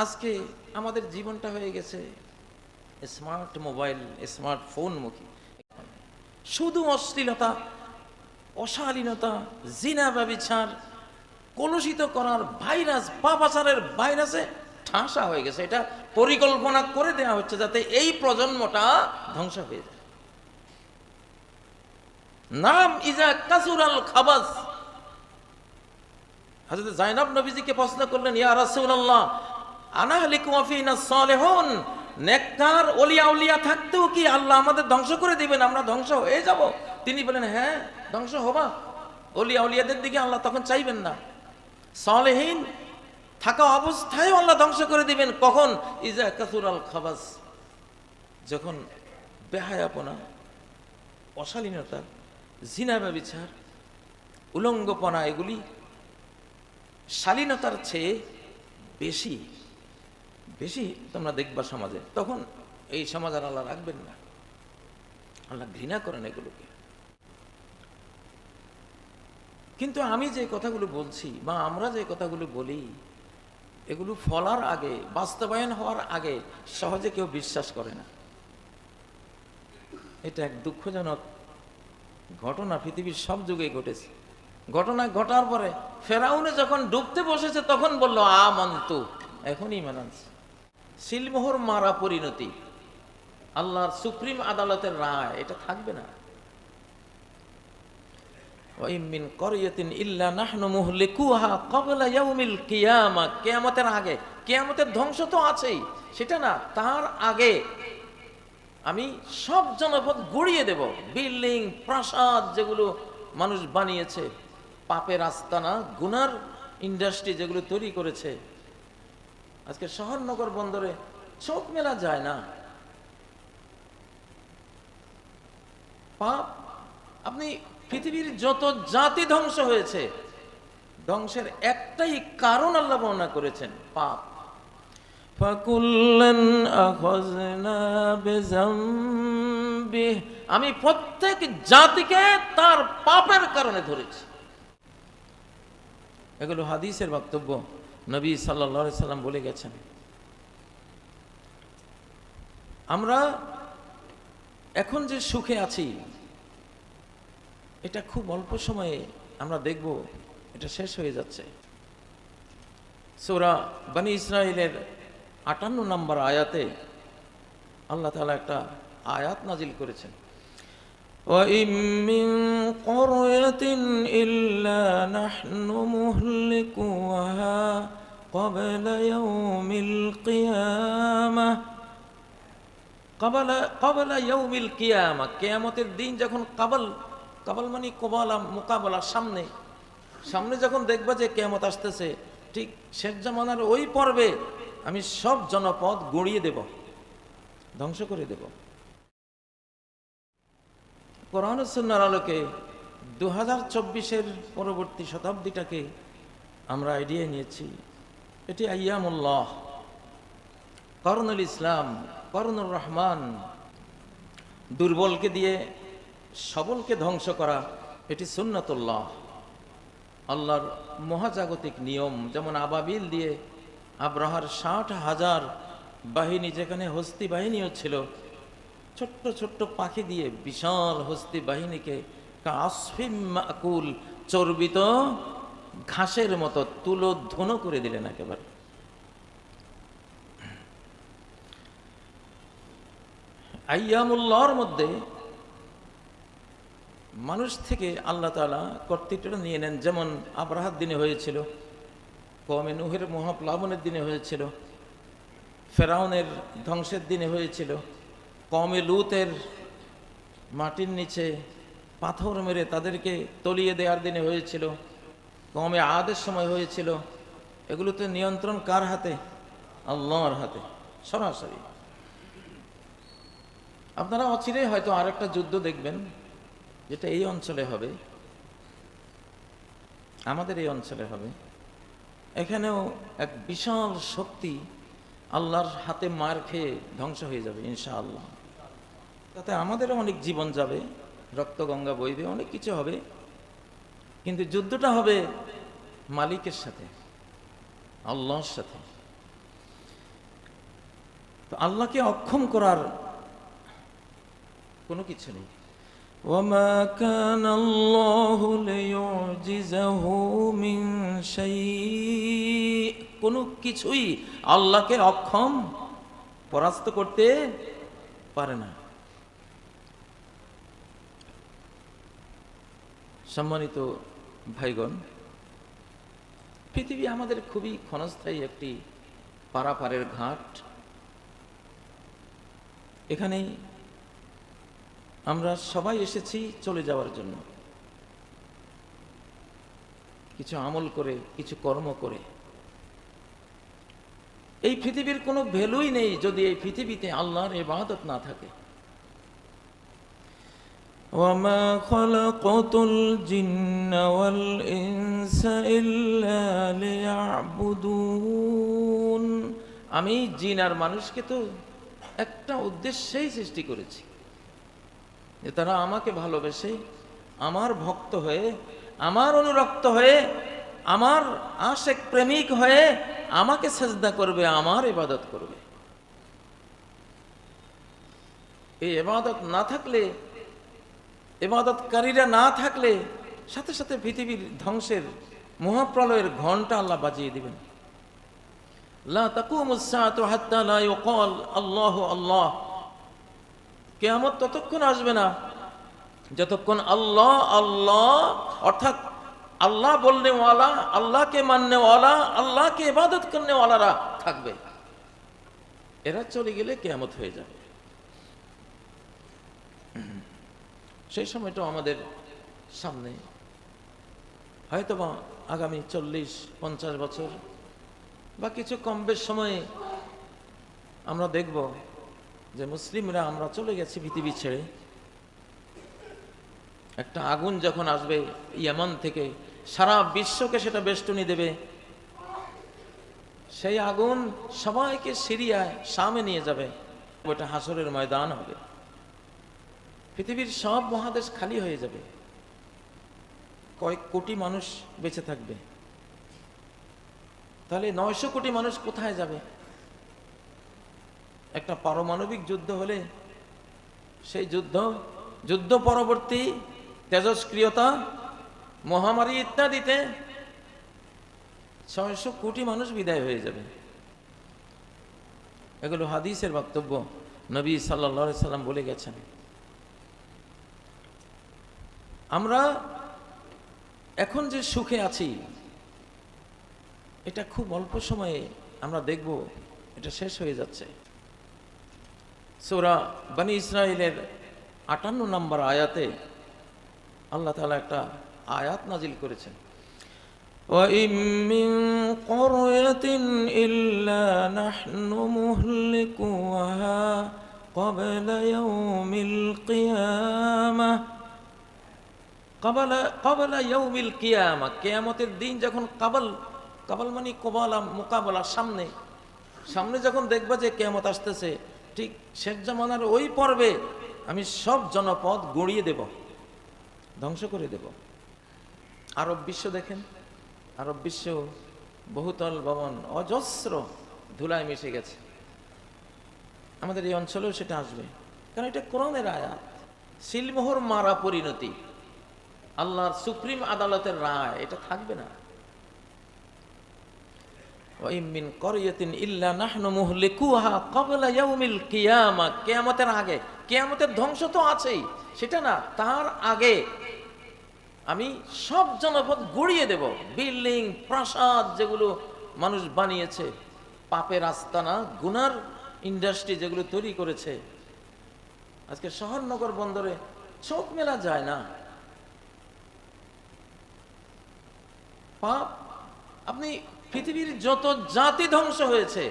আজকে আমাদের জীবনটা হয়ে গেছে স্মার্ট মোবাইল, স্মার্টফোন মুখী। শুধু অশ্লীলতা, অশালীনতা, জিনা, ব্যভিচার, কলুষিত করার ভাইরাস, পাপাচারের ভাইরাসে ঠাসা হয়ে গেছে। এটা পরিকল্পনা করে দেওয়া হচ্ছে যাতে এই প্রজন্মটা ধ্বংস হয়ে যায়। নাম ইজা কাসুরাল খাবাস। হযরত যায়েনব নবীজিকে প্রশ্ন করলেন, ইয়া রাসূলুল্লাহ আনা আহলিকু ওয়া ফিনা সালিহুন, নেককার ওলিয়া উলিয়া থাকতেও কি আল্লাহ আমাদের ধ্বংস করে দিবেন, আমরা ধ্বংস হয়ে যাব? তিনি বলেন, হ্যাঁ ধ্বংস হবা। ওলিয়া উলিয়াদের দিকে আল্লাহ তখন চাইবেন না। সালেহীন থাকা অবস্থায় আল্লাহ ধ্বংস করে দিবেন। কখন? ইজা কাসুরাল খাবাস, যখন বেহায়াপনা, অশালীনতা, জিনা, ব্যভিচার, উলঙ্গপনা এগুলি শালীনতার চেয়ে বেশি বেশি তোমরা দেখবা সমাজে, তখন এই সমাজ আর আল্লাহ রাখবেন না। আল্লাহ ঘৃণা করেন এগুলোকে। কিন্তু আমি যে কথাগুলো বলছি বা আমরা যে কথাগুলো বলি, এগুলো ফলার আগে, বাস্তবায়ন হওয়ার আগে সহজে কেউ বিশ্বাস করে না। এটা এক দুঃখজনক ঘটনা, পৃথিবীর সব যুগে ঘটেছে। ঘটনা ঘটার পরে ফেরাউনে যখন ডুবতে বসেছে তখন বলল আমন্তু, এখন ঈমান আনছে। সিলমোহর মারা পরিণতি, আল্লাহর সুপ্রিম আদালতের রায়, এটা থাকবে না। ওয়াইম মিন ক্বরিয়াতিন ইল্লা নাহনু মুহলিকুহা ক্বাবলা ইয়াউমিল কিয়ামা, কিয়ামতের আগে, কিয়ামতের ধ্বংস তো আছেই, সেটা না, তার আগে আমি সব জনপদ গড়িয়ে দেব। বিল্ডিং, প্রাসাদ যেগুলো মানুষ বানিয়েছে, পাপের আস্তানা, গুনার ইন্ডাস্ট্রি যেগুলো তৈরি করেছে, আজকে শহর নগর বন্দরে চোখ মেলা যায় না। পাপ, আপনি পৃথিবীর যত জাতি ধ্বংস হয়েছে, ধ্বংসের একটাই কারণ আল্লাহ বর্ণনা করেছেন, পাপ। ফাকুল্লান আখাযনা বিযামবিহি, আমি প্রত্যেক জাতিকে তার পাপের কারণে ধরেছি। এগুলো হাদিসের বক্তব্য, নবী সাল্লাল্লাহু আলাইহি সাল্লাম বলে গেছেন। আমরা এখন যে সুখে আছি, এটা খুব অল্প সময়ে আমরা দেখব এটা শেষ হয়ে যাচ্ছে। সূরা বনী ইসরাঈলের ৫৮ নম্বর আয়াতে আল্লাহ তাআলা একটা আয়াত নাজিল করেছেন, وَإِن مِّن قَرْيَةٍ إِلَّا نَحْنُ مُهْلِكُوهَا قَبْلَ يَوْمِ الْقِيَامَةِ قبل يوم القيامة, কিয়ামতের দিন যখন কাবল মানে কোবালা, মোকাবেলা, সামনে সামনে যখন দেখবা যে কিয়ামত আসতেছে, ঠিক শেষ জামানার ওই পর্বে আমি সব জনপদ গড়িয়ে দেব, ধ্বংস করে দেব। কোরআন ও সুন্নাহর আলোকে 2024-এর পরবর্তী শতাব্দীটাকে আমরা আইডিয়া নিয়েছি। এটি আইয়ামুল্লাহ, করুণুল ইসলাম, করুণুর রহমান। দুর্বলকে দিয়ে সবলকে ধ্বংস করা, এটি সুন্নাতুল্লাহ, আল্লাহর মহাজাগতিক নিয়ম। যেমন আবাবিল দিয়ে আব্রাহার 60,000 বাহিনী, যেখানে হস্তি বাহিনীও ছিল, ছোট্ট ছোট্ট পাখি দিয়ে বিশাল হস্তি বাহিনীকে কাসফিম মাকুল, চর্বিত ঘাসের মতো তুলোধুনো করে দিলেন একেবারে। আইয়ামুল্লাহর মধ্যে মানুষ থেকে আল্লাহ তাআলা কর্তৃত্বটা নিয়ে নেন। যেমন আব্রাহার দিনে হয়েছিল, কওমে নূহের মহাপ্লাবনের দিনে হয়েছিল, ফেরাউনের ধ্বংসের দিনে হয়েছিল, কওমে লূতের মাটির নিচে পাথর মেরে তাদেরকে তলিয়ে দেওয়ার দিনে হয়েছিল, কওমে আদের সময় হয়েছিল। এগুলোতে নিয়ন্ত্রণ কার হাতে? আল্লাহর হাতে সরাসরি। আপনারা অচিরেই হয়তো আরেকটা যুদ্ধ দেখবেন, যেটা এই অঞ্চলে হবে, আমাদের এই অঞ্চলে হবে। এখানেও এক বিশাল শক্তি আল্লাহর হাতে মার খেয়ে ধ্বংস হয়ে যাবে ইনশাআল্লাহ। তাতে আমাদেরও অনেক জীবন যাবে, রক্তগঙ্গা বইবে, অনেক কিছু হবে, কিন্তু যুদ্ধটা হবে মালিকের সাথে, আল্লাহর সাথে। তো আল্লাহকে অক্ষম করার কোনো কিছু নেই। وَمَا كَانَ اللَّهُ لِيُعْجِزَهُ مِنْ شَيْءٍ, কোনো কিছুই আল্লাহকে অক্ষম পরাস্ত করতে পারে না। সম্মানিত ভাইগণ, পৃথিবী আমাদের খুবই ক্ষণস্থায়ী একটি পারাপারের ঘাট। এখানেই আমরা সবাই এসেছি চলে যাওয়ার জন্য, কিছু আমল করে, কিছু কর্ম করে। এই পৃথিবীর কোনো ভ্যালুই নেই যদি এই পৃথিবীতে আল্লাহর ইবাদত না থাকে। وَمَا خَلَقْتُ الْجِنَّ وَالْإِنسَ إِلَّا لِيَعْبُدُونَ, আমি জিন আর মানুষকে তো একটা উদ্দেশ্যেই সৃষ্টি করেছি, যে তারা আমাকে ভালোবেসে, আমার ভক্ত হয়ে, আমার অনুরক্ত হয়ে, আমার আশেক প্রেমিক হয়ে আমাকে সেজদা করবে, আমার ইবাদত করবে। এই ইবাদত না থাকলে, ইবাদতকারীরা না থাকলে সাথে সাথে পৃথিবীর ধ্বংসের মহাপ্রলয়ের ঘণ্টা আল্লাহ বাজিয়ে দিবেন। লা তাকুমুস সাআতু হাত্তা লা ইউকাল আল্লাহু আল্লাহ, কিয়ামত ততক্ষণ আসবে না যতক্ষণ আল্লাহ আল্লাহ, অর্থাৎ আল্লাহ বলনে ওয়ালা, আল্লাহকে মাননে ওয়ালা, আল্লাহকে ইবাদত করনে ওয়ালারা থাকবে। এরা চলে গেলে কিয়ামত হয়ে যাবে। সেই সময়টা আমাদের সামনে, হয়তোবা আগামী 40-50 বছর বা কিছু কম বেশ সময়ে আমরা দেখব যে মুসলিমরা আমরা চলে গেছি পৃথিবী ছেড়ে। একটা আগুন যখন আসবে ইয়ামান থেকে, সারা বিশ্বকে সেটা বেষ্টনী দেবে। সেই আগুন সবাইকে সিরিয়ায়, শামে নিয়ে যাবে। ওটা হাসরের ময়দান হবে। পৃথিবীর সব মহাদেশ খালি হয়ে যাবে। কয়েক কোটি মানুষ বেঁচে থাকবে। তাহলে 900 কোটি মানুষ কোথায় যাবে? একটা পারমাণবিক যুদ্ধ হলে সেই যুদ্ধ পরবর্তী তেজস্ক্রিয়তা, মহামারী ইত্যাদিতে 600 কোটি মানুষ বিদায় হয়ে যাবে। এগুলো হাদিসের বক্তব্য, নবী সাল্লাল্লাহু আলাইহি সাল্লাম বলে গেছেন। আমরা এখন যে সুখে আছি, এটা খুব অল্প সময়ে আমরা দেখব এটা শেষ হয়ে যাচ্ছে। সূরা বনী ইসরাঈলের 58 নম্বর আয়াতে আল্লাহ তাআলা একটা আয়াত নাজিল করেছেন। وَإِن مِّن قَرْيَةٍ إِلَّا نَحْنُ مُهْلِكُوهَا قَبْلَ يَوْمِ الْقِيَامَةِ قبل يوم القيامة, কিয়ামতের দিন যখন কাবল মানে কবালা, মোকাবেলা, সামনে যখন দেখবা যে কিয়ামত আসতেছে, ঠিক শেষ জামানার ওই পর্বে আমি সব জনপদ গড়িয়ে দেব, ধ্বংস করে দেব। আরব বিশ্ব দেখেন, আরব বিশ্ব বহুতল ভবন অজস্র ধুলায় মিশে গেছে। আমাদের এই অঞ্চলেও সেটা আসবে, কারণ এটা কোরআনের আয়াত। সিলমোহর মারা পরিণতি, আল্লাহর সুপ্রিম আদালতের রায়, এটা থাকবে না। ওয়াইম মিন ক্বরিয়াতিন ইল্লা নাহনু মুহলিকুহা ক্বাবলা ইয়াউমিল কিয়ামা, কিয়ামতের আগে, কিয়ামতের ধ্বংস তো আছেই, সেটা না, তার আগে আমি সব জনপদ গড়িয়ে দেব। বিল্ডিং, প্রাসাদ যেগুলো মানুষ বানিয়েছে, পাপের আস্তানা, গুনার ইন্ডাস্ট্রি যেগুলো তৈরি করেছে, আজকে শহর নগর বন্দরে চোখ মেলা যায় না। পাপ, আপনি পৃথিবীর যত জাতি ধ্বংস হয়েছে,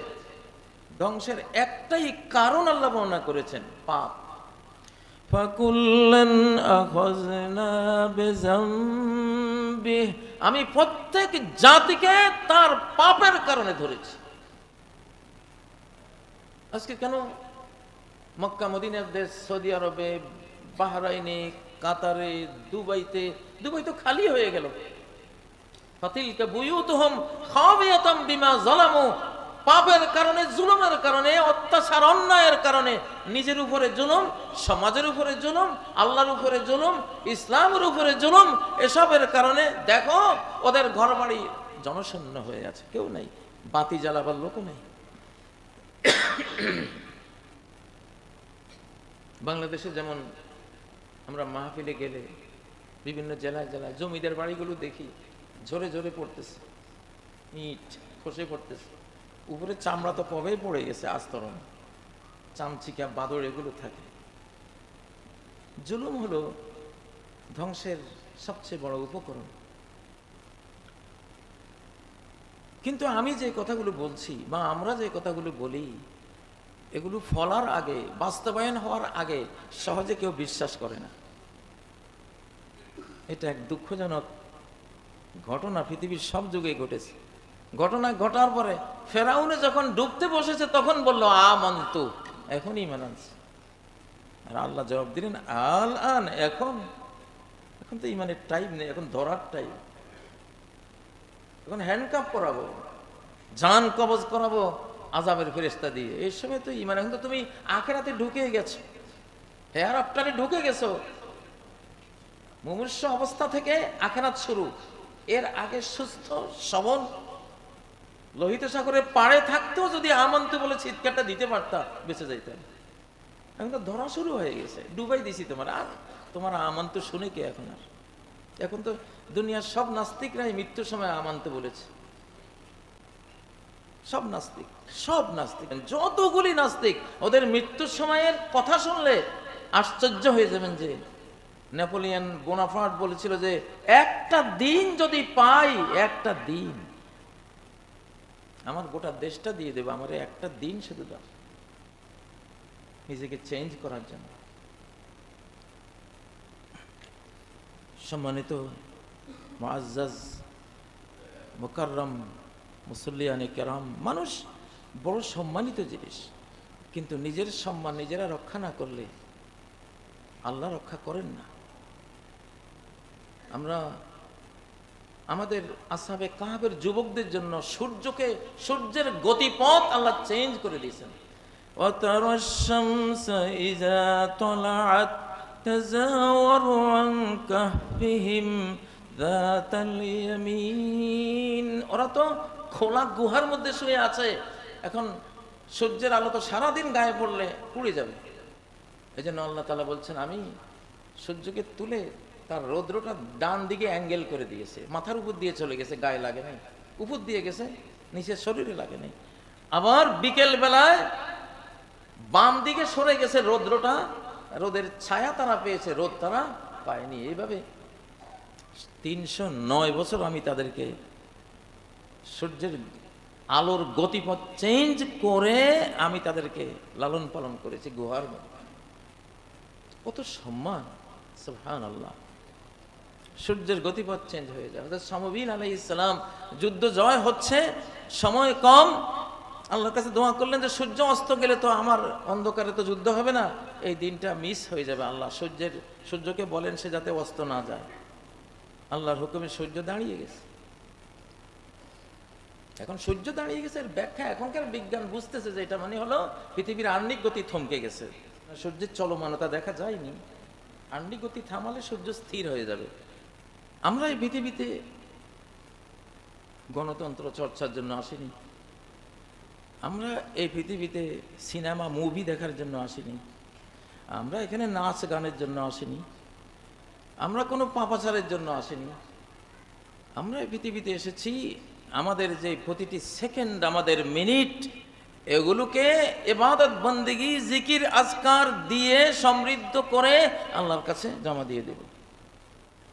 ধ্বংসের একটাই কারণ আল্লাহ বর্ণনা করেছেন, পাপ। ফাকুল্লান আখাযনা বিযামবিহি, আমি প্রত্যেক জাতিকে তার পাপের কারণে ধরেছি। আজকে কেন মক্কা মদিনার দেশ, সৌদি আরবে, বাহরাইনে, কাতারে, দুবাই তো খালি হয়ে গেল। ফাতিলকা বুয়ুতুহুম খাবিয়াতাম বিমা যালামু, পাপের কারণে, জুলুমের কারণে, অত্যাচার অন্যায়ের কারণে নিজের উপরে জুলুম, সমাজের উপরে জুলুম, আল্লাহর উপরে জুলুম, ইসলামের উপরে জুলুম, এসবের কারণে দেখো ওদের ঘরবাড়ি জনশূন্য হয়ে আছে, কেউ নেই, বাতি জ্বালাবার লোকও নেই। বাংলাদেশে যেমন আমরা মাহফিলে গেলে বিভিন্ন জেলায় জেলায় জমিদার বাড়িগুলো দেখি ঝরে ঝরে পড়তেছে, ইট খসে পড়তেছে, উপরে চামড়া তো কবেই পড়ে গেছে, আস্তরণ, চামচিকা, বাদর এগুলো থাকে। জুলুম হলো ধ্বংসের সবচেয়ে বড় উপকরণ। কিন্তু আমি যে কথাগুলো বলছি বা আমরা যে কথাগুলো বলি, এগুলো ফলার আগে, বাস্তবায়ন হওয়ার আগে সহজে কেউ বিশ্বাস করে না। এটা এক দুঃখজনক ঘটনা, পৃথিবীর সব যুগে ঘটেছে। ঘটনা ঘটার পরে ফেরাউনে যখন ডুবতে বসেছে তখন বলল আমান্তু, এখন ঈমান আনছে। আর আল্লাহ জবাব দিলেন আল আন, এখন তো ঈমানের টাইম নেই, এখন ধরার টাইম, এখন হ্যান্ডকাপ করাবো, জান কবজ করাবো আযাবের ফেরেশতা দিয়ে। এই সময় তো ঈমান, এখন তো তুমি আখিরাতে ঢুকে গেছো, হেয়ার আফটারে ঢুকে গেছো। মুমূর্ষু অবস্থা থেকে আখিরাত শুরু। এর আগে সুস্থ সবল লোহিত সাগরের পাড়ে থাকতেও যদি আমান্তু বলে চিৎকারটা দিতে পারতা, বেঁচে যাইতেন। এখন তো ধরা শুরু হয়ে গেছে, ডুবাই দিছি তোমার, আর তোমার আমান্তু শুনে কে এখন? আর এখন তো দুনিয়ার সব নাস্তিকরাই মৃত্যুর সময় আমান্তু বলেছে। সব নাস্তিক, সব নাস্তিক, যতগুলি নাস্তিক, ওদের মৃত্যুর সময়ের কথা শুনলে আশ্চর্য হয়ে যাবেন। যে নেপোলিয়ন বোনাপার্ট বলেছিল যে একটা দিন যদি পাই, একটা দিন, আমার গোটা দেশটা দিয়ে দেবো, আমার একটা দিন শুধু দাও নিজেকে চেঞ্জ করার জন্য। সম্মানিত মুআজ্জাজ মুকাররম মুসল্লিয়ানে কেরাম, মানুষ বড় সম্মানিত জিনিস, কিন্তু নিজের সম্মান নিজেরা রক্ষা না করলে আল্লাহ রক্ষা করেন না। আমরা আমাদের আসহাবে কাহফের যুবকদের জন্য সূর্যের গতিপথ আল্লাহ চেঞ্জ করে দিয়েছেন। وَتَرَى الشَّمْسَ إِذَا طَلَعَتْ تَزَاوَرُ عَنْ كَهْفِهِمْ ذَاتَ الْيَمِينِ। ওরা তো খোলা গুহার মধ্যে শুয়ে আছে, এখন সূর্যের আলো তো সারাদিন গায়ে পড়লে পুড়ে যাবে। এই জন্য আল্লাহ তাআলা বলছেন আমি সূর্যকে তুলে তার রৌদ্রটা ডান দিকে অ্যাঙ্গেল করে দিয়েছে, মাথার উপর দিয়ে চলে গেছে, গায়ে লাগে নাই, উপর দিয়ে গেছে, নিচের শরীরে লাগে নাই। আবার বিকেল বেলায় বাম দিকে সরে গেছে রৌদ্রটা, রোদের ছায়া তারা পেয়েছে, রোদ তারা পায়নি। এইভাবে 309 বছর আমি তাদেরকে সূর্যের আলোর গতিপথ চেঞ্জ করে আমি তাদেরকে লালন পালন করেছি গুহার মধ্যে। কত সম্মান, সুবহানাল্লাহ। সূর্যের গতিপথ চেঞ্জ হয়ে যায়। হযরত শামউবিল আলাইহিস সালাম, যুদ্ধ জয় হচ্ছে, সময় কম, আল্লাহর কাছে দোয়া করলেন যে সূর্য অস্ত গেলে তো আমার অন্ধকারে তো যুদ্ধ হবে না, এই দিনটা মিস হয়ে যাবে। আল্লাহ সূর্যকে বলেন সে যাতে অস্ত না যায়। আল্লাহর হুকুমে সূর্য দাঁড়িয়ে গেছে। এখন সূর্য দাঁড়িয়ে গেছে, এর ব্যাখ্যা এখনকার বিজ্ঞান বুঝতেছে যে এটা মানে হলো পৃথিবীর আহ্নিক গতি থমকে গেছে। সূর্যের চলমানতা দেখা যায়নি, আহ্নিক গতি থামালে সূর্য স্থির হয়ে যাবে। আমরা এই পৃথিবীতে গণতন্ত্র চর্চার জন্য আসিনি, আমরা এই পৃথিবীতে সিনেমা মুভি দেখার জন্য আসিনি, আমরা এখানে নাচ গানের জন্য আসিনি, আমরা কোনো পাপাচারের জন্য আসিনি। আমরা এই পৃথিবীতে এসেছি আমাদের যে প্রতিটি সেকেন্ড, আমাদের মিনিট, এগুলোকে ইবাদত বন্দেগী জিকির আজকার দিয়ে সমৃদ্ধ করে আল্লাহর কাছে জমা দিয়ে দেব।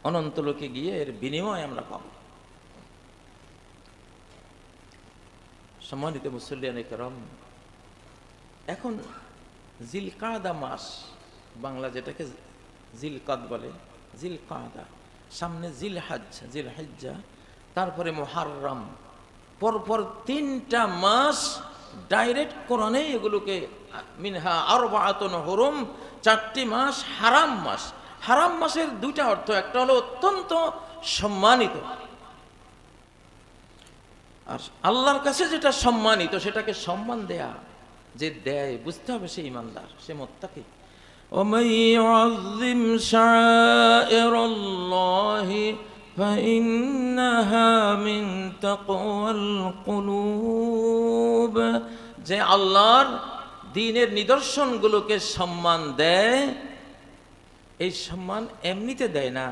অনন্ত লোকে গিয়ে এর বিনিময় আমরা পাব। সম্মানিত মুসল্লিয়ানে কেরাম, এখন জিলকাদা মাস, বাংলা যেটাকে জিলকাদ বলে, জিলকাদা, সামনে জিলহিজ্জা, তারপরে মুহাররম, পরপর 3টা মাস ডাইরেক্ট কোরআনে এগুলোকে মিনহা আরবাআতুন হুরুম, 4টি মাস হারাম মাস। হারাম মাসের 2টা অর্থ, একটা হলো অত্যন্ত সম্মানিত, আর আল্লাহর কাছে যেটা সম্মানিত সেটাকে সম্মান দেয়া, যে দেয় বুঝতে হবে সে ইমানদার, সে মুত্তাকি। ومن يعظم شعائر الله فإنها من تقوى القلوب, যে আল্লাহর দ্বীনের নিদর্শনগুলোকে সম্মান দেয়, এই সম্মান এমনিতে দেয় না,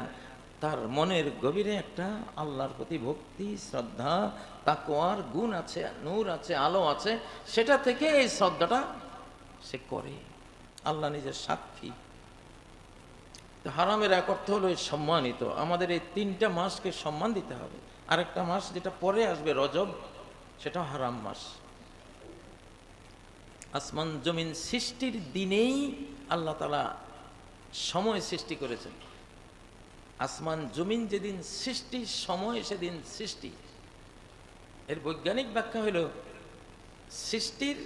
তার মনের গভীরে একটা আল্লাহর প্রতি ভক্তি, শ্রদ্ধা, তাকওয়ার গুণ আছে, নূর আছে, আলো আছে, সেটা থেকে এই শ্রদ্ধাটা সে করে। আল্লাহ নিজের সাক্ষী। তো হারামের এক অর্থ হলো এই সম্মানিত। আমাদের এই 3টা মাসকে সম্মান দিতে হবে। আরেকটা মাস যেটা পরে আসবে রজব, সেটা হারাম মাস। আসমান জমিন সৃষ্টির দিনেই আল্লাহ তাআলা সময় সৃষ্টি করেছেন। আসমান জমিন যেদিন সৃষ্টি, সময় সেদিন সৃষ্টি। এর বৈজ্ঞানিক ব্যাখ্যা হলো সৃষ্টির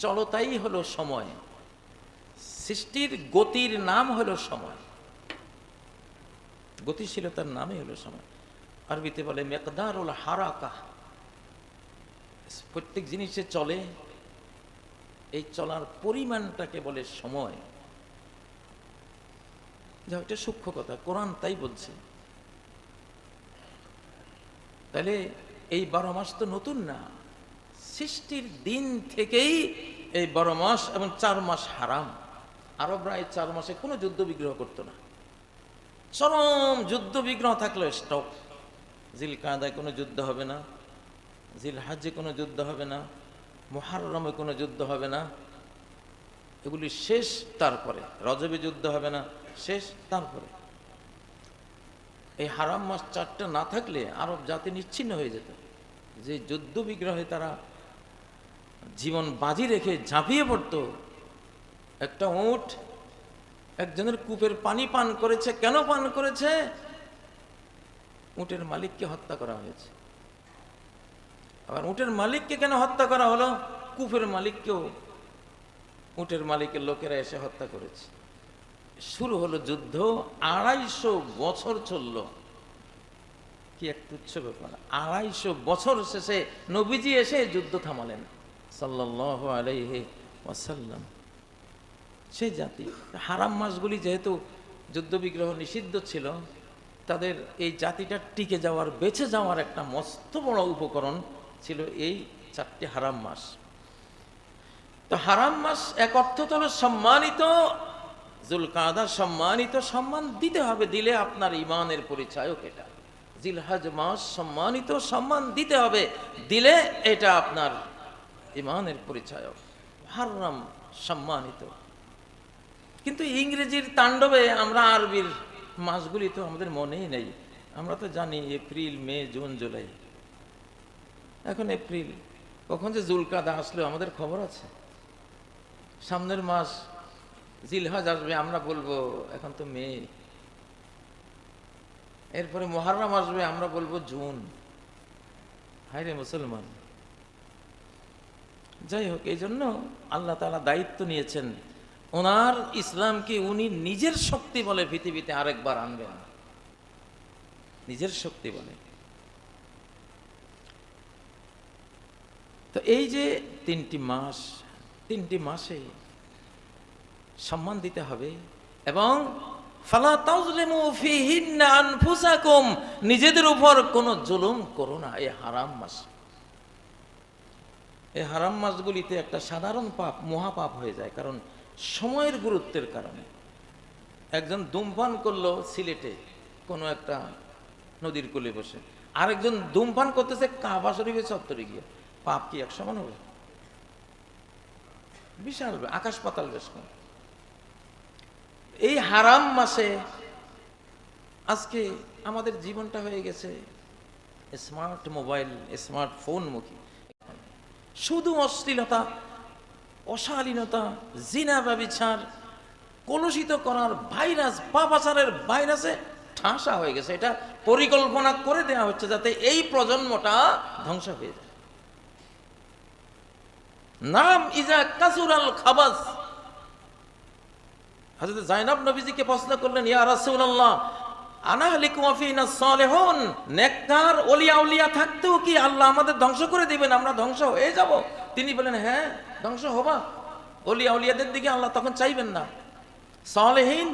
চলতাই হলো সময়, সৃষ্টির গতির নাম হলো সময়, গতিশীলতার নামই হলো সময়। আরবিতে বলে মিকদারুল হারাকা, প্রত্যেক জিনিসে চলে, এই চলার পরিমাণটাকে বলে সময়। যা একটা সূক্ষ্ম কথা, কোরআন তাই বলছে। তাহলে এই 12 মাস তো নতুন না, সৃষ্টির দিন থেকেই এই 12 মাস এবং 4 মাস হারাম। আরবরা এই 4 মাসে কোনো যুদ্ধ বিগ্রহ করতো না। চরম যুদ্ধ বিগ্রহ থাকলো স্টপ। জিল কাদায় কোনো যুদ্ধ হবে না, জিল হাজ্জে কোনো যুদ্ধ হবে না, মুহাররমে কোনো যুদ্ধ হবে না, এগুলি শেষ। তারপরে রজবে যুদ্ধ হবে না, শেষ। তারপরে এই হারাম মাস 4টা না থাকলে আরব জাতি নিচ্ছিন্ন হয়ে যেত। যে যুদ্ধ বিগ্রহে তারা জীবন বাজি রেখে ঝাঁপিয়ে পড়তো। একটা উট একজনের কূপের পানি পান করেছে। কেন পান করেছে? উটের মালিককে হত্যা করা হয়েছে। আবার উটের মালিককে কেন হত্যা করা হলো? কূপের মালিককেও উটের মালিকের লোকেরা এসে হত্যা করেছে। শুরু হলো যুদ্ধ। 250 বছর চলল। কি এক তুচ্ছ ব্যাপার! 250 বছর শেষে নবীজি এসে যুদ্ধ থামালেন সাল্লাল্লাহু আলাইহি ওয়াসাল্লাম। সেই জাতি হারাম মাসগুলি যেহেতু যুদ্ধ বিগ্রহ নিষিদ্ধ ছিল, তাদের এই জাতিটা টিকে যাওয়ার, বেঁচে যাওয়ার একটা মস্ত বড় উপকরণ ছিল এই 4টি হারাম মাস। তো হারাম মাস এক অর্থ হলো সম্মানিত। জুলকাদা সম্মানিত, সম্মান দিতে হবে, দিলে আপনার ইমানের পরিচয়ক এটা। জিলহজ মাস সম্মানিত, সম্মান দিতে হবে, দিলে এটা আপনার ইমানের পরিচয়ক। হারাম সম্মানিত। কিন্তু ইংরেজির তাণ্ডবে আমরা আরবির মাসগুলি তো আমাদের মনেই নেই। আমরা তো জানি এপ্রিল, মে, জুন, জুলাই। এখন এপ্রিল, কখন যে জুলকাদা আসলো আমাদের খবর আছে? সামনের মাস জিলহজ আসবে, আমরা বলবো এখন তো মে। এরপরে মুহররম আসবে, আমরা বলবো জুন। হায় রে মুসলমান! যাই হোক, এই জন্য আল্লাহ তাআলা দায়িত্ব নিয়েছেন, ওনার ইসলামকে উনি নিজের শক্তি বলে পৃথিবীতে আরেকবার আনবেন, নিজের শক্তি বলে। তো এই যে 3টি মাস, 3টি মাসে সম্মান দিতে হবে। এবং ফালা তাজলিমু ফীহিন্না আনফুসাকুম, নিজেদের উপর কোনো জুলুম করো না এই হারাম মাস। এই হারাম মাসগুলিতে একটা সাধারণ পাপ মহাপাপ হয়ে যায়, কারণ সময়ের গুরুত্বের কারণে। একজন ধূমপান করলো সিলেটে কোনো একটা নদীর কূলে বসে, আরেকজন ধূমপান করতেছে কাবা শরীফের চত্বরে গিয়ে। পাপ কি এক সমান হবে? বিশাল, আকাশ পাতাল বেশ কম। এই হারাম মাসে আজকে আমাদের জীবনটা হয়ে গেছে স্মার্ট মোবাইল, স্মার্টফোন মুখী। শুধু অশ্লীলতা, অশালীনতা, জিনা, ব্যভিচার, কলুষিত করার ভাইরাস, পাপাচারের ভাইরাসে ঠাসা হয়ে গেছে। এটা পরিকল্পনা করে দেওয়া হচ্ছে যাতে এই প্রজন্মটা ধ্বংস হয়ে যায়। নাম ইজা কাসুরাল খাবাস। হযরত যায়েনব নবীজিকে প্রশ্ন করলেন, ইয়া রাসূলুল্লাহ, আনাহলিকু ওয়া ফীনা সালিহুন, নেককার ওলিয়া উলিয়া থাকতেও কি আল্লাহ আমাদের ধ্বংস করে দিবেন, আমরা ধ্বংস হয়ে যাব? তিনি বলেন হ্যাঁ, ধ্বংস হবা। ওলিয়া উলিয়াদের দিকে আল্লাহ তখন চাইবেন না। সালেহীন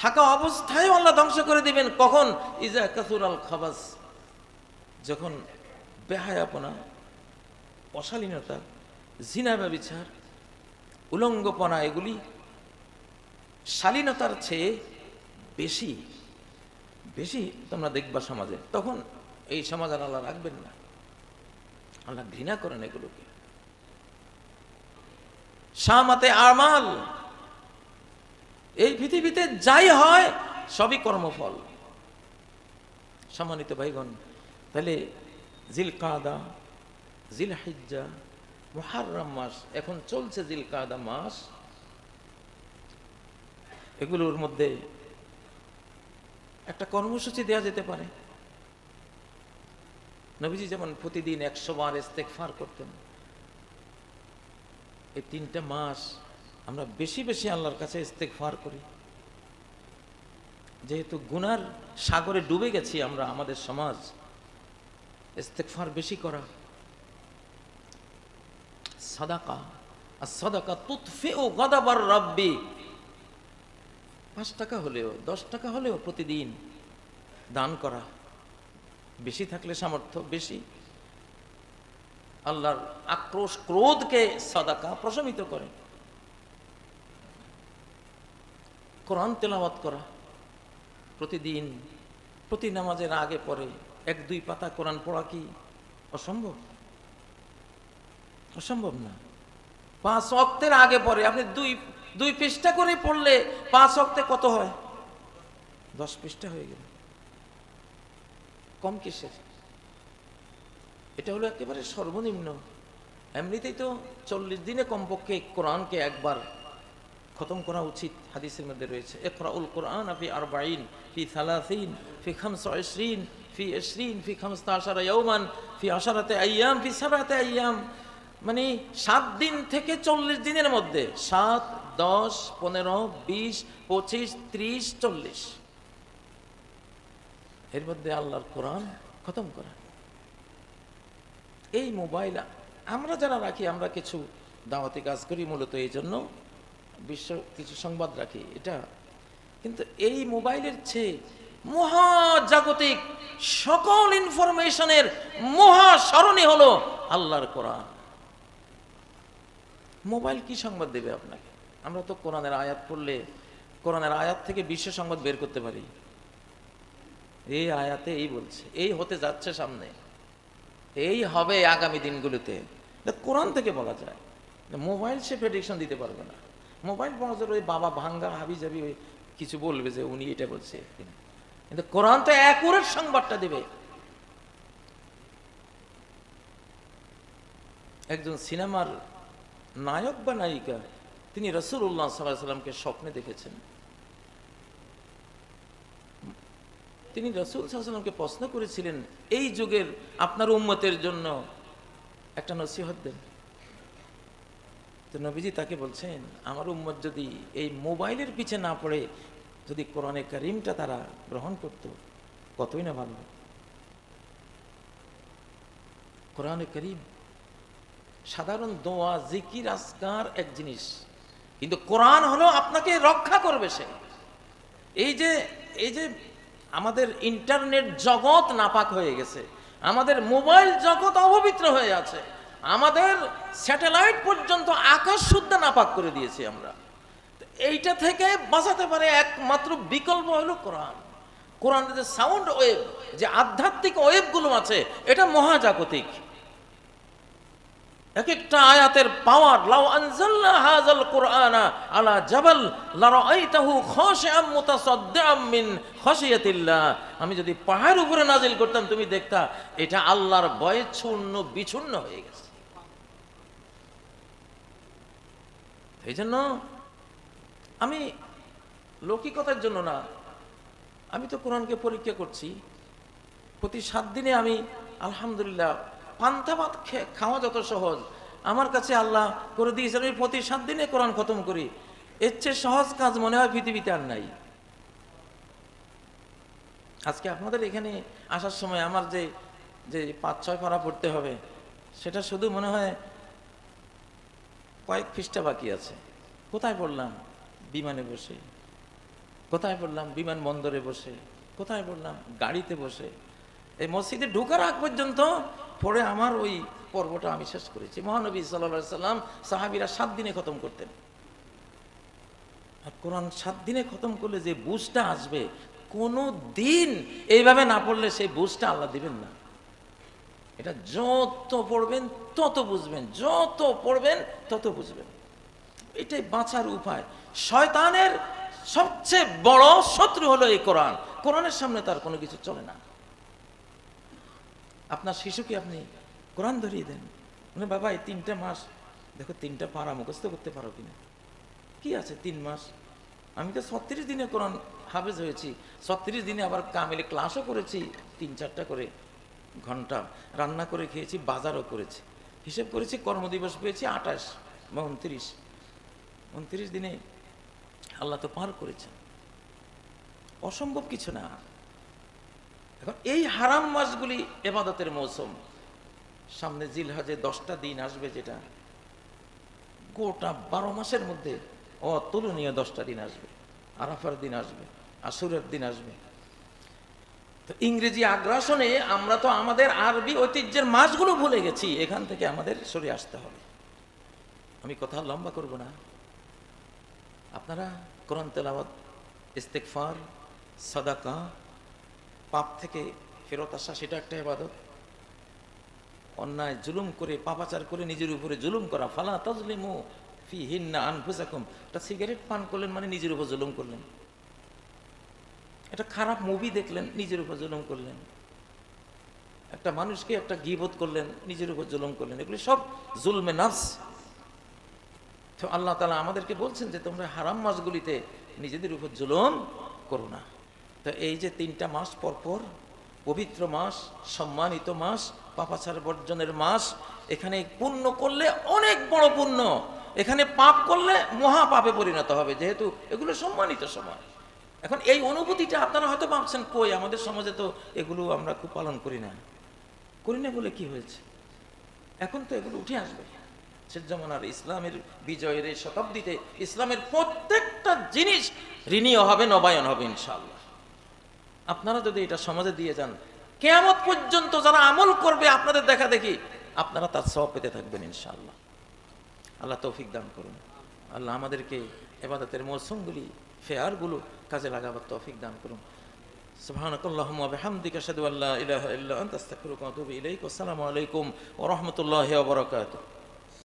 থাকা অবস্থায় আল্লাহ ধ্বংস করে দিবেন। কখন? ইজা কাসুরাল খাবাস, যখন বেহায়াপনা, অশালীনতা, জিনা ব্যভিচার, উলঙ্গপনা এগুলি শালীনতার চেয়ে বেশি বেশি তোমরা দেখবা সমাজে, তখন এই সমাজ আর আল্লাহ রাখবেন না। আল্লাহ ঘৃণা করেন এগুলোকে। শামাতে আমাল, এই পৃথিবীতে যাই হয় সবই কর্মফল। সম্মানিত ভাইগণ, তাহলে জিলকাদা, জিলহিজ্জা, মুহাররম মাস, এখন চলছে জিলকাদা মাস, এগুলোর মধ্যে একটা কর্মসূচি দেওয়া যেতে পারে। নবীজি যেমন প্রতিদিন 100 বার ইস্তেগফার করতেন, এই 3টা মাস আমরা বেশি বেশি আল্লাহর কাছে ইস্তেগফার করি। যেহেতু গুনার সাগরে ডুবে গেছি আমরা, আমাদের সমাজ, ইস্তেগফার বেশি করা। সাদাকা, as-সাদাকা তুতফিউ গাদাবার রাব্বি, 5 টাকা হলেও 10 টাকা হলেও প্রতিদিন দান করা, বেশি থাকলে সামর্থ্য বেশি, আল্লাহর আক্রোশ ক্রোধকে সাদাকা প্রশমিত করে। কোরআন তেলাওয়াত করা প্রতিদিন, প্রতি নামাজের আগে পরে 1-2 পাতা কোরআন পড়া কি অসম্ভব? অসম্ভব না। 5 ওয়াক্তের আগে পরে আপনি 2 পৃষ্ঠা করে পড়লে 5 ওয়াক্তে কত হয়? 10 পৃষ্ঠা হয়ে গেল। কম কিসের? এটা হলো একেবারে সর্বনিম্ন। এমনিতেই তো 40 দিনে কমপক্ষে কোরআনকে একবার খতম করা উচিত। হাদিসের মধ্যে রয়েছে ইকরাউল কোরআন ফি 40, ফি 30, ফি 25, ফি 20, ফি 15 ইয়াওমান, ফি 10 আইয়াম, ফি 7 আইয়াম। মানে 7 দিন থেকে 40 দিনের মধ্যে, 7, 10, 15, 20, 25, 30, 40, এর মধ্যে আল্লাহর কোরআন খতম করা। এই মোবাইল আমরা যারা রাখি, আমরা কিছু দাওয়াতি কাজ করি মূলত এই জন্য, বিশ্ব কিছু সংবাদ রাখি এটা, কিন্তু এই মোবাইলের চেয়ে মহাজাগতিক সকল ইনফরমেশনের মহাসরণি হলো আল্লাহর কোরআন। মোবাইল কি সংবাদ দেবে আপনাকে? আমরা তো কোরআনের আয়াত পড়লে কোরআনের আয়াত থেকে বিশ্ব সংবাদ বের করতে পারি। এই আয়াতে এই বলছে, এই হতে যাচ্ছে সামনে, এই হবে আগামী দিনগুলোতে, কোরআন থেকে বলা যায়। মোবাইল সে প্রেডিকশন দিতে পারবে না। মোবাইল বড় ওই বাবা ভাঙ্গা হাবি যাবি ওই কিছু বলবে যে উনি এটা বলছে, কিন্তু কোরআন তো অ্যাকুরেট সংবাদটা দেবে। একজন সিনেমার নায়ক বা নায়িকা, তিনি রাসূলুল্লাহ সাল্লাল্লাহু আলাইহি ওয়াসাল্লামকে স্বপ্নে দেখেছেন। তিনি রাসূল সাল্লাল্লাহু আলাইহি ওয়াসাল্লামকে প্রশ্ন করেছিলেন, এই যুগের আপনার উম্মতের জন্য একটা নসিহত দেন। তো নবীজি তাকে বলছেন, আমার উম্মত যদি এই মোবাইলের পিছে না পড়ে যদি কোরআনে কারীমটা তারা গ্রহণ করত, কতই না ভালো। কোরআনে কারীম সাধারণ দোয়া, জিকির, আজকার এক জিনিস, কিন্তু কোরআন হলো আপনাকে রক্ষা করবে। সে এই যে আমাদের ইন্টারনেট জগৎ নাপাক হয়ে গেছে, আমাদের মোবাইল জগৎ অপবিত্র হয়ে আছে, আমাদের স্যাটেলাইট পর্যন্ত আকাশ শুদ্ধ নাপাক করে দিয়েছি আমরা। এইটা থেকে বাঁচাতে পারে একমাত্র বিকল্প হলো কোরআন। কোরআনের যে সাউন্ড ওয়েভ, যে আধ্যাত্মিক ওয়েভগুলো আছে, এটা মহাজাগতিক। এক একটা আয়াতের পাওয়ার, লাউ আনজালনা হাযাল কুরআনা আলা জাবাল লারাআইতাহু খাশিআম মুতাসাদ্দিআম মিন খাশিয়াতিল্লাহ। আমি যদি পাহাড়ের উপরে নাজিল করতাম, তুমি দেখতা এটা আল্লাহর ভয়ে চূর্ণ বিচূর্ণ হয়ে গেছে। এই জন্য আমি লৌকিকতার জন্য না, আমি তো কোরআনকে পরীক্ষা করছি। প্রতি 7 দিনে আমি আলহামদুলিল্লাহ, পান্তা ভাত খাওয়া যত সহজ আমার কাছে আল্লাহ করে দিয়েছে। আমি প্রতি 7 দিনে কোরআন খতম করি। এর চেয়ে সহজ কাজ মনে হয় পৃথিবীতে আর নাই। আজকে আপনাদের এখানে আসার সময় আমার যে যে 5-6 পারা পড়তে হবে, সেটা শুধু মনে হয় কয়েক পৃষ্ঠা বাকি আছে। কোথায় পড়লাম? বিমানে বসে। কোথায় পড়লাম? বিমানবন্দরে বসে। কোথায় পড়লাম? গাড়িতে বসে। এই মসজিদে ঢোকার আগ পর্যন্ত পড়ে আমার ওই পর্বটা আমি শেষ করেছি। মহানবী সাল্লাল্লাহু আলাইহি সাল্লাম সাহাবীরা 7 দিনে খতম করতেন। আর কোরআন 7 দিনে খতম করলে যে বুঝটা আসবে, কোনো দিন এইভাবে না পড়লে সেই বুঝটা আল্লাহ দিবেন না। এটা যত পড়বেন তত বুঝবেন, যত পড়বেন তত বুঝবেন। এটাই বাঁচার উপায়। শয়তানের সবচেয়ে বড় শত্রু হলো এই কোরআন। কোরআনের সামনে তার কোনো কিছু চলে না। আপনার শিশুকে আপনি কোরআন ধরিয়ে দেন, মানে বাবা এই 3টা মাস দেখো 3টা পারা মুখস্থ করতে পারো কিনা। কি আছে 3 মাস? আমি তো 36 দিনে কোরআন হাফেজ হয়েছি। 36 দিনে আবার কামিলে ক্লাসও করেছি, 3-4টা করে ঘন্টা, রান্না করে খেয়েছি, বাজারও করেছি, হিসেব করেছি, কর্মদিবস পেয়েছি 28 বা 29 দিনে আল্লাহ তো পার করেছেন। অসম্ভব কিছু না। এখন এই হারাম মাসগুলি ইবাদতের মৌসুম। সামনে জিলহজে 10টা দিন আসবে, যেটা গোটা 12 মাসের মধ্যে অতুলনীয় 10টা দিন আসবে। আরাফার দিন আসবে, আশুরের দিন আসবে। তো ইংরেজি আগ্রাসনে আমরা তো আমাদের আরবি ঐতিহ্যের মাসগুলো ভুলে গেছি। এখান থেকে আমাদের সরে আসতে হবে। আমি কথা লম্বা করব না। আপনারা কোরআন তেলাওয়াত, ইস্তেগফার, সাদাকা, পাপ থেকে ফেরত আসা, সেটা একটা ইবাদত। অন্যায় জুলুম করে, পাপাচার করে নিজের উপরে জুলুম করা, ফালা তাজলিমু ফিহিন্না আনফুসাকুম। একটা সিগারেট পান করলেন মানে নিজের উপর জুলুম করলেন। একটা খারাপ মুভি দেখলেন, নিজের উপর জুলুম করলেন। একটা মানুষকে একটা গীবত করলেন, নিজের উপর জুলুম করলেন। এগুলি সব জুলমে নফস। তো আল্লাহ তাআলা আমাদেরকে বলছেন যে তোমরা হারাম মাসগুলিতে নিজেদের উপর জুলুম করো না। তো এই যে 3টা মাস পরপর পবিত্র মাস, সম্মানিত মাস, পাপাচার বর্জনের মাস, এখানে পুণ্য করলে অনেক বড় পুণ্য, এখানে পাপ করলে মহা পাপে পরিণত হবে, যেহেতু এগুলো সম্মানিত সময়। এখন এই অনুভূতিটা আপনারা হয়তো ভাবছেন কই, আমাদের সমাজে তো এগুলো আমরা খুব পালন করি না বলে কি হয়েছে? এখন তো এগুলো উঠে আসবে। শেষ জামানার ইসলামের বিজয়ের এই শতাব্দীতে ইসলামের প্রত্যেকটা জিনিস রিনিউ হবে, নবায়ন হবে ইনশাআল্লাহ। আপনারা যদি এটা সমাজে দিয়ে যান, কিয়ামত পর্যন্ত যারা আমল করবে আপনাদের দেখা দেখি, আপনারা তার সওয়াব পেতে থাকবেন ইনশাআল্লাহ। আল্লাহ তৌফিক দান করুন। আল্লাহ আমাদেরকে ইবাদতের মৌসুমগুলি, ফেয়ারগুলো কাজে লাগাবার তৌফিক দান করুন। সুবহানাকাল্লাহুম্মা ওয়া বিহামদিকা আশহাদু আল্লা ইলাহা ইল্লা আনতা আস্তাগফিরুকা ওয়া আতুবু ইলাইক। আসসালামু আলাইকুম ওয়া রাহমাতুল্লাহি ওয়া বারাকাতুহু।